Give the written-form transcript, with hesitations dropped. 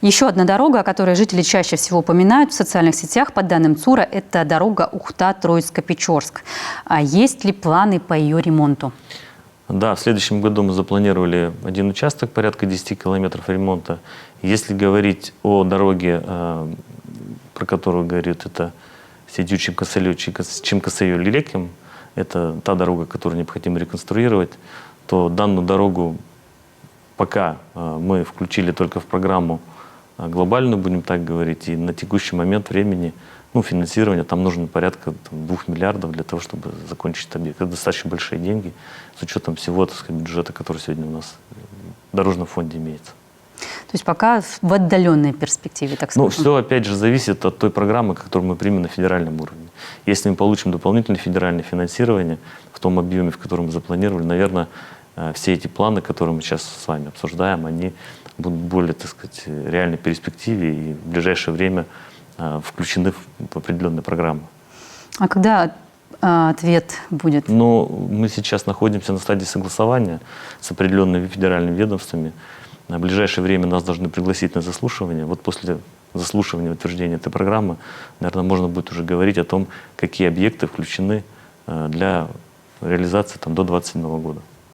Еще одна дорога, о которой жители чаще всего упоминают в социальных сетях, по данным ЦУРа, это дорога Ухта-Троицко-Печорск. А есть ли планы по ее ремонту? Да, в следующем году мы запланировали один участок, порядка 10 километров ремонта. Если говорить о дороге, про которую говорит, это Сидю Чимкасаю-Лилеким, это та дорога, которую необходимо реконструировать, то данную дорогу пока мы включили только в программу глобальную, будем так говорить, и на текущий момент времени финансирование, там нужно порядка 2 миллиардов для того, чтобы закончить этот объект. Это достаточно большие деньги, с учетом всего, так сказать, бюджета, который сегодня у нас в дорожном фонде имеется. То есть пока в отдаленной перспективе, так сказать. Все, опять же, зависит от той программы, которую мы примем на федеральном уровне. Если мы получим дополнительное федеральное финансирование в том объеме, в котором мы запланировали, наверное, все эти планы, которые мы сейчас с вами обсуждаем, они будут более, так сказать, реальной перспективе и в ближайшее время включены в определенные программы. А когда ответ будет? Мы сейчас находимся на стадии согласования с определенными федеральными ведомствами. В ближайшее время нас должны пригласить на заслушивание. Вот после заслушивания, утверждения этой программы, наверное, можно будет уже говорить о том, какие объекты включены для реализации до 2027 года.